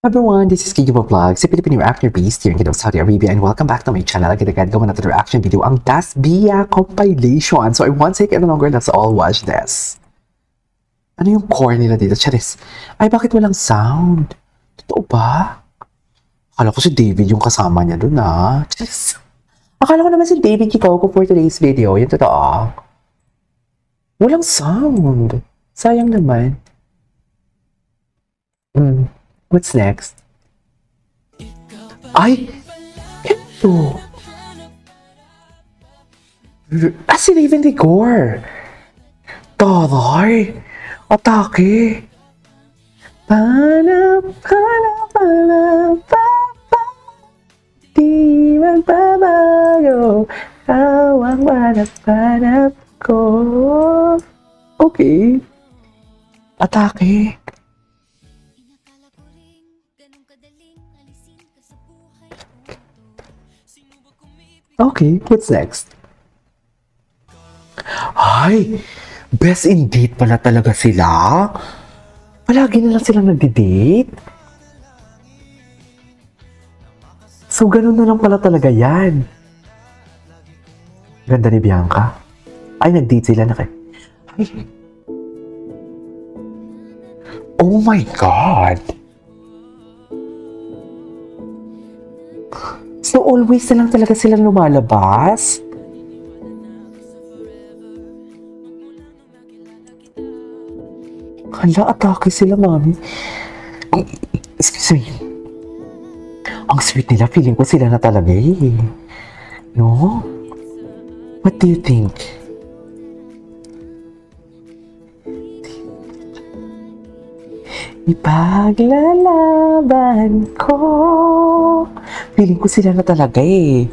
Everyone, this is Kiki Vlog, si Filipino Reactor Beast here in Kingdom of Saudi Arabia, and welcome back to my channel. Agad-agad gawa natin reaction video ang Das Bia compilation. So I won't take any longer, let's all watch this. Ano yung core nila dito? Charis. Ay, bakit walang sound? Totoo ba? Akala ko si David yung kasama niya dun, ah. Charis. Akala ko naman si David Kikoco for today's video. Yung totoo. Walang sound. Sayang naman. What's next? Ay! Ito! Si Raven Rigor! Taray! Atake! Pana, di magbabago, awang manap ko. Okay. Atake! Okay, what's next? Ay! Best in date pala talaga sila? Palagi na lang silang nagdi-date? So, ganun na lang pala talaga yan. Ganda ni Bianca. Ay, nag-date sila na kayo. Ay! Oh my God! So, always na lang talaga silang lumalabas? Hala, atake sila, mami. Excuse me. Ang sweet nila, feeling ko sila na talaga eh. No? What do you think? Ipaglalaban ko. Feeling ko sila na talaga eh.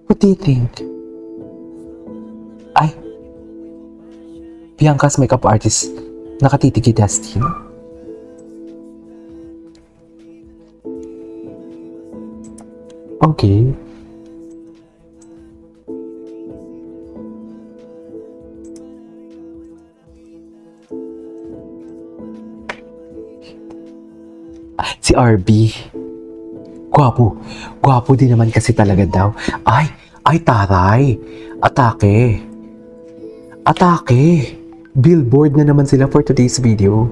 What do you think? Ay. Bianca's makeup artist. Nakatitig kay Dustin. Okay. Si RB. Gwapo. Gwapo din naman kasi talaga daw. Ay, taray. Atake. Atake. Billboard na naman sila for today's video.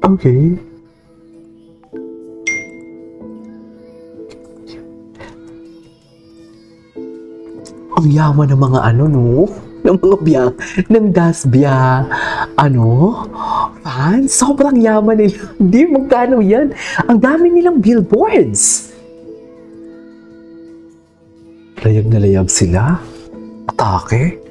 Okay. Ang yaman ng mga ano, no? Ng mga biya, ng Das Bia, fans, sobrang yaman nila. Hindi, magkano yan? Ang dami nilang billboards. Layag na layag sila. Atake.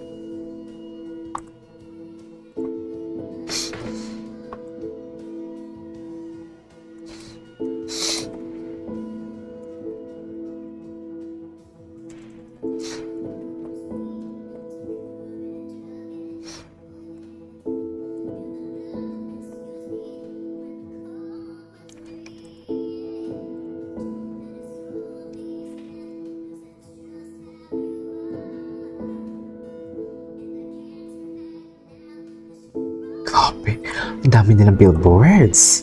Grabe, ang dami nilang billboards.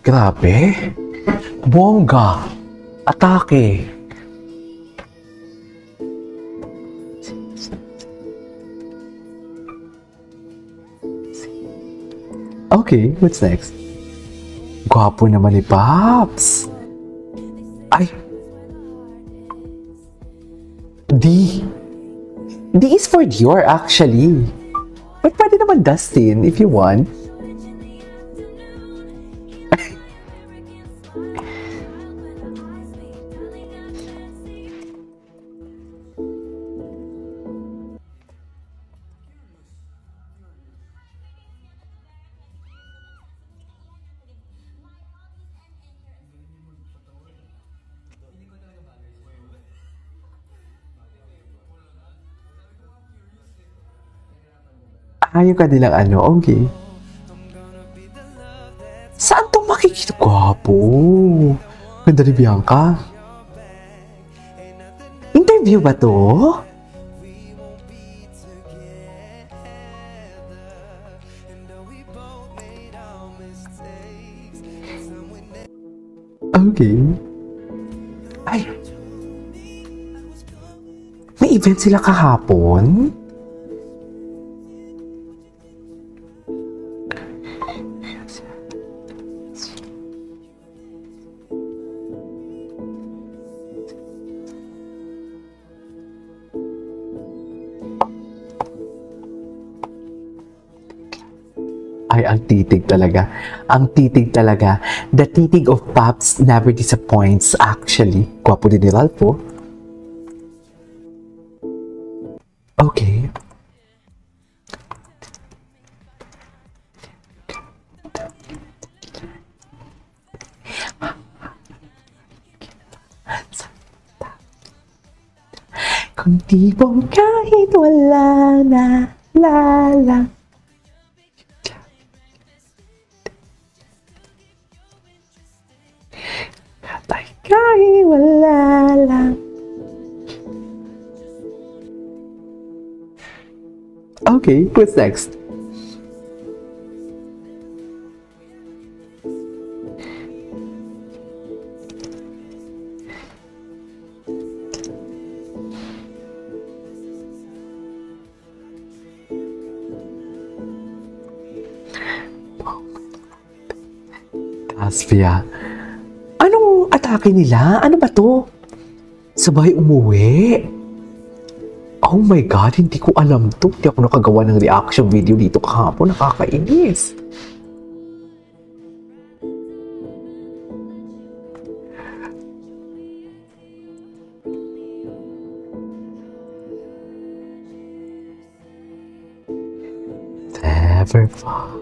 Grabe. Bongga. Atake. Okay, what's next? Gwapo naman ni Pops. Ay. D. D is for Dior actually. But pwede naman Dustin if you want. Yung kanilang okay. Saan Ang to makikita. Gwapo. Ganda ni Bianca. Interview ba to? Okay. Ay! May event sila kahapon? Ay, ang titig talaga. Ang titig talaga. The titig of Pops never disappoints, actually. Gwapo din ni Ralph. Okay. Kung di mo kahit wala na lalang. Kahit wala lang. Okay, what's next? Aspia. Anong atake nila? Ano ba to? Sabay umuwi? Oh my God, hindi ko alam to. Hindi ako nakagawa ng reaction video dito kahapon. Nakakainis. Never fall.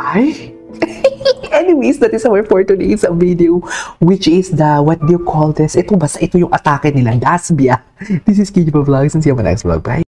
Ay! Anyways, that is our for today's video, which is the, what do you call this? Ito, basta ito yung atake nila, Dasbia. This is Kiji Vlogs and see you on my next vlog. Bye!